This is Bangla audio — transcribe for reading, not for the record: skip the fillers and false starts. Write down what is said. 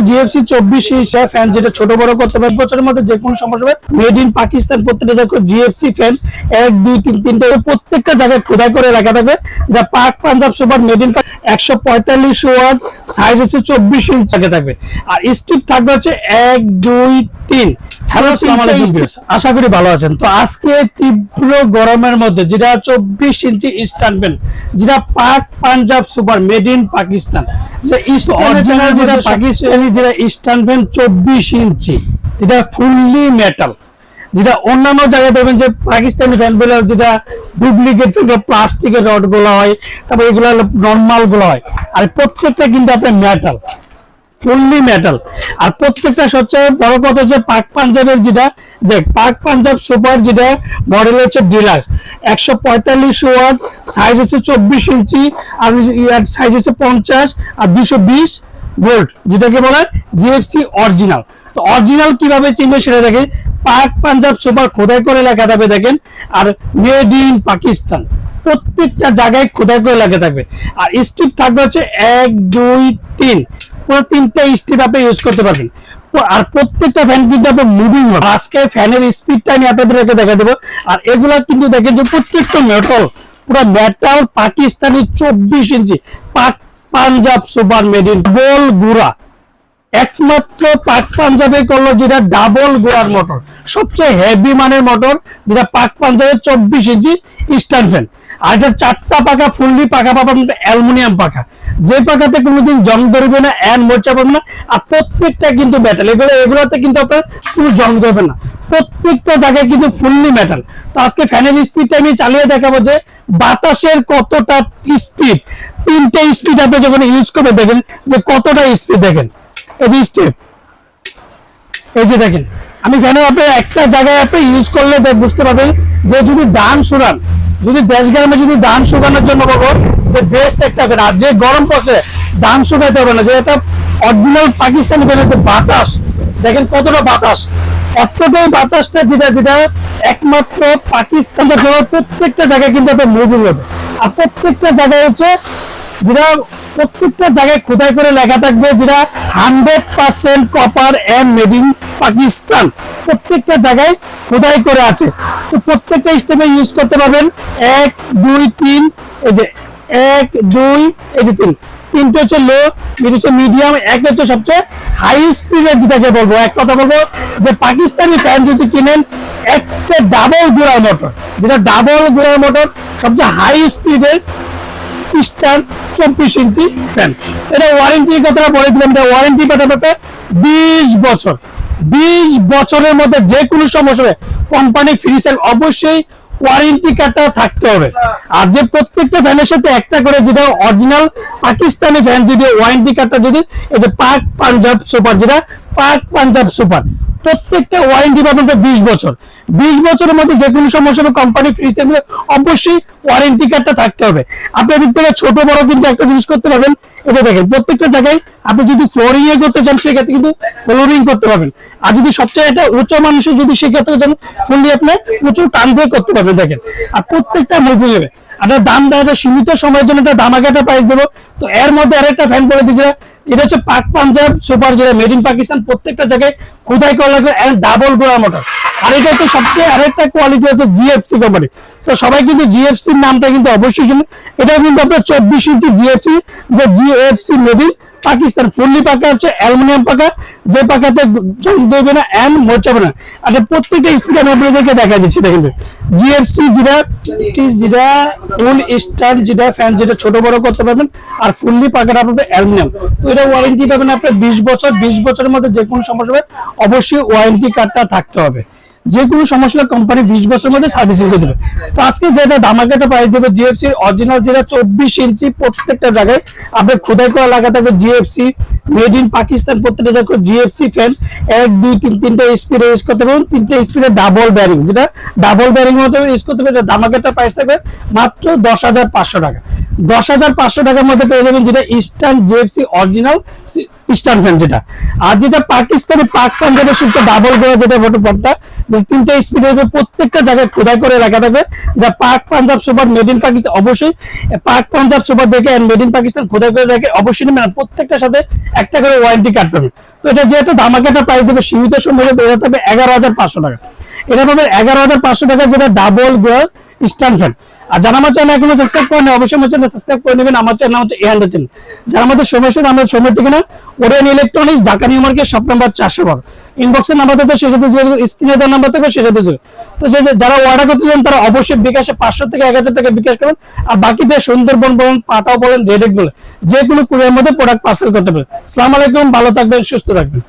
জিএফসি 24 ইঞ্চি ফ্যান যেটা ছোট বড় করতে পারবে বছরের মধ্যে যে কোনো সমস্যা হবে মেড ইন পাকিস্তান প্রত্যেকটা জায়গায় জিএফসি ফ্যান 1 2 3 তিনটা প্রত্যেকটা জায়গায় খোদাই করে রাখা থাকবে যা Pak Punjab super made in 145 watt size হচ্ছে 24 ইঞ্চি থাকবে আর স্টিপ থাকবে হচ্ছে 1 2 3। হ্যালো আসসালামু আলাইকুম ভিউয়ার্স, আশা করি ভালো আছেন। তো আজকে তীব্র গরমের মধ্যে যেটা 24 ইঞ্চি স্ট্যান্ড ফ্যান যেটা পাক Punjab super made in Pakistan যে অরিজিনাল যেটা পাকিস্তানি যেটা স্ট্যান্ড ফ্যান 24 ইঞ্চি যেটা ফুললি মেটাল, যেটা অন্যান্য জায়গায় দেখবেন যে পাকিস্তানি ফ্যান গুলো যেটা ডুপ্লিকেট প্লাস্টিকের রড গুলো হয়, তারপর এগুলো নর্মাল গুলো হয়, আর প্রত্যেকটা কিন্তু আপনার মেটাল, ফুললি মেটাল। আর প্রত্যেকটা সবচেয়ে বড় কথা হচ্ছে পাক পাঞ্জাবের যেটা দেখ পাক পাঞ্জাব সুপার যেটা মডেল হচ্ছে ডিলাক্স 145 ওয়াট সাইজ হচ্ছে 24 ইঞ্চি আর সাইজ হচ্ছে 50 আর 220 ভোল্ট যেটাকে বলা হয় জিএফসি অরিজিনাল। তো অরিজিনাল কিভাবে চিনবে সেটা দেখে পাক পাঞ্জাব সুপার খোদাই করে লেখা থাকবে দেখেন, আর মেড ইন পাকিস্তান প্রত্যেকটা জায়গায় খোদাই করে লেখা থাকবে। আর স্ট্রিপ থাকবে হচ্ছে 1 2 3 পুরো তিনটা স্টিপ আপনি ইউজ করতে পারবেন। আর প্রত্যেকটা ফ্যান কিন্তু আপনার মুভিং হবে। আজকে ফ্যানের স্পিডটা আমি আপনাদেরকে দেখা দেবো। আর এগুলা কিন্তু দেখেন যে প্রত্যেকটা মেটাল, পুরো মেটাল পাকিস্তানি 24 ইঞ্চি পাক Punjab super made in double গুড়া, একমাত্র পাক পাঞ্জাবে করলো যেটা ডাবল গোড়ার মোটর, সবচেয়ে হেভি মানের মোটর যেটা পাক পাঞ্জাবের 24 ইঞ্চি স্ট্যান্ড ফ্যান। আর এটা 4টা পাকা ফুললি পাকা পাবেন অ্যালুমিনিয়াম পাকা, যে পাকাতে কোনোদিন জং ধরবে না, মোচা পাবে না। আর প্রত্যেকটা কিন্তু মেটাল, এগুলোতে কিন্তু আপনার কোনো জং ধরবে না, প্রত্যেকটা জায়গায় কিন্তু ফুললি মেটাল। তো আজকে ফ্যানের স্পিডটা আমি চালিয়ে দেখাবো যে বাতাসের কতটা স্পিড, 3টে স্পিড আপনি যখন ইউজ করবে দেখেন যে কতটা স্পিড। দেখেন এই যে স্টেপ, এই যে দেখেন আমি ফ্যানের আপনি একটা জায়গায় আপনি ইউজ করলে বুঝতে পারবেন যে যদি ধান শুকান, যদি দেশ গ্রামে যদি ধান শুকানোর জন্য বলবো যে বেস্ট একটা ফ্যান। আর যে গরম পড়ছে ধান শুকাইতে হবে না, যে এটা অরিজিনাল পাকিস্তানি ফ্যানের যে বাতাস দেখেন কতটা বাতাস, এতটাই বাতাসটা যেটা যেটা একমাত্র পাকিস্তান প্রত্যেকটা জায়গায় কিন্তু একটা মুভিং হবে। আর প্রত্যেকটা জায়গায় হচ্ছে যেটা প্রত্যেকটা জায়গায় খোদাই করে লেখা থাকবে যেটা 100% copper and made in Pakistan, প্রত্যেকটা জায়গায় খোদাই করে আছে। তো প্রত্যেকটা স্টেপে ইউজ করতে পারবেন 1 2 3, এই যে 1 2 এই যে 3, তিনটে হচ্ছে লো, হচ্ছে মিডিয়াম, এক হচ্ছে সবচেয়ে হাই স্পিডের যেটাকে বলবো। এক কথা বলবো যে পাকিস্তানি ফ্যান যদি কিনেন একটা ডাবল গোড়া মোটর, যেটা ডাবল গোড়া মোটর সবচেয়ে হাই স্পিডের স্টার 24 ইঞ্চি ফ্যান। এটা ওয়ারেন্টির কথাটা বলে দিলাম, এটা ওয়ারেন্টি পাঠাতে 20 বছর, 20 বছরের মধ্যে যে কোনো সমস্যা কোম্পানি ফ্রি সেল, অবশ্যই ওয়ারেন্টি কার্ডটা থাকতে হবে। আর যে প্রত্যেকটা ফ্যানের সাথে একটা করে যেটা অরিজিনাল পাকিস্তানি ফ্যান যদি ওয়ারেন্টি কার্ডটা যদি এই যে পাক পাঞ্জাব সুপার যেটা পাক পাঞ্জাব সুপার প্রত্যেকটা ওয়ারেন্টি পাবেন 20 বছর, 20 বছরের মধ্যে যে কোনো সমস্যা কোম্পানি ফ্রি সেল, অবশ্যই ওয়ারেন্টি কার্ডটা থাকতে হবে। আপনি এদিক থেকে ছোট বড় কিন্তু একটা জিনিস করতে পারবেন, এটা দেখেন প্রত্যেকটা জায়গায় আপনি যদি ফ্লোরিং এ করতে চান সেক্ষেত্রে কিন্তু ফ্লোরিং করতে পারবেন। আর যদি সবচেয়ে একটা উঁচু মানুষের যদি সেক্ষেত্রে চান ফুললি আপনি উঁচু টান দিয়ে করতে পারবেন দেখেন। আর প্রত্যেকটা মুভি হবে। আর দামটা একটা সীমিত সময়ের জন্য একটা দামাকাটা প্রাইস দেবো। তো এর মধ্যে আরেকটা ফ্যান বলে দিয়েছে, এটা হচ্ছে পাক পাঞ্জাব সুপার যেটা মেড ইন পাকিস্তান, প্রত্যেকটা জায়গায় খোদাই করা লাগবে ডাবল গোড়া মোটর। আর এটা হচ্ছে সবচেয়ে আরেকটা কোয়ালিটি হচ্ছে জিএফসি কোম্পানি। তো সবাই কিন্তু জিএফসির নামটা কিন্তু অবশ্যই শুনুন। এটা কিন্তু আপনার 24 ইঞ্চি জিএফসি, যে GFC made in Pakistan, fully পাকা হচ্ছে অ্যালুমিনিয়াম পাকা, যে পাকাতে জং দেবে না এন্ড মোচাবে না। আর প্রত্যেকটা স্পিড আমি আপনাদেরকে দেখা দিচ্ছি দেখেন জিএফসি যেটা ফুল স্টার যেটা ফ্যান যেটা ছোট বড় করতে পারবেন, আর ফুললি পাকাটা আপনাদের অ্যালুমিনিয়াম। তো এটা ওয়ারেন্টি পাবেন আপনার 20 বছর, 20 বছরের মধ্যে যে কোনো সমস্যা হবে অবশ্যই ওয়ারেন্টি কার্ডটা থাকতে হবে। যে কোনো সমস্যা কোম্পানি 20 বছরের মধ্যে সার্ভিসিং করে দেবে। তো আজকে যেটা ধামাকাটা প্রাইস দেবে জিএফসি অরিজিনাল যেটা 24 ইঞ্চি প্রত্যেকটা জায়গায় আপনি খোদাই করা লাগা থাকবে জিএফসি মেড ইন পাকিস্তান, প্রত্যেকটা জায়গায় জিএফসি ফ্যান 1 2 3 তিনটা স্পিডে ইউজ করতে পারবেন, তিনটা স্পিডে ডাবল ব্যারিং, যেটা ডাবল ব্যারিং মতো ইউজ করতে পারবেন। ধামাকাটা প্রাইস থাকবে মাত্র 10,500 টাকা, 10,500 টাকার মধ্যে পেয়ে যাবেন যেটা eastern GFC original stand fan যেটা। আর যেটা পাকিস্তানি পাক পাঞ্জাবের সবচেয়ে ডাবল গোড়া যেটা মোটরটা যে 3টা স্পিড প্রত্যেকটা জায়গায় খোদাই করে রাখা থাকবে, যা Pak Punjab super made in Pakistan. অবশ্যই পাক পাঞ্জাব সুপার দেখে মেড ইন পাকিস্তান খোদাই করে রাখে, অবশ্যই নেবেন। প্রত্যেকটার সাথে একটা করে ওয়ারেন্টি কার্ড পাবেন। তো এটা যেহেতু ধামাকাটা প্রাইস দেবে সীমিত সময়, এটা থাকবে 11,500 টাকা। এটা পাবেন 11,500 টাকা, যেটা ডাবল গিয়ার স্ট্যান্ড ফ্যান। আর যারা আমার চ্যানেল এখনো সাবস্ক্রাইব করেন অবশ্যই আমার চ্যানেল সাবস্ক্রাইব করে নেবেন। আমার চ্যানেল হচ্ছে এহান্ডার চ্যানেল। যারা আমাদের সময় সাথে আমাদের সময় ঠিকানা Orion Electronics, Dhaka New Market, shop number 412। ইনবক্সের নাম্বার থাকবে, সেই সাথে স্ক্রিনে দেওয়ার নাম্বার থাকবে, সেই সাথে তো যারা অর্ডার করতে চান তারা অবশ্যই বিকাশে 500 থেকে 1000 টাকা বিকাশ করবেন। আর বাকিটা সুন্দরবন বলেন, পাটাও বলেন, রেডেক বলেন, যে কোনো কুরিয়ার মধ্যে প্রোডাক্ট পার্সেল করতে পারেন। আসসালামু আলাইকুম, ভালো থাকবেন, সুস্থ থাকবেন।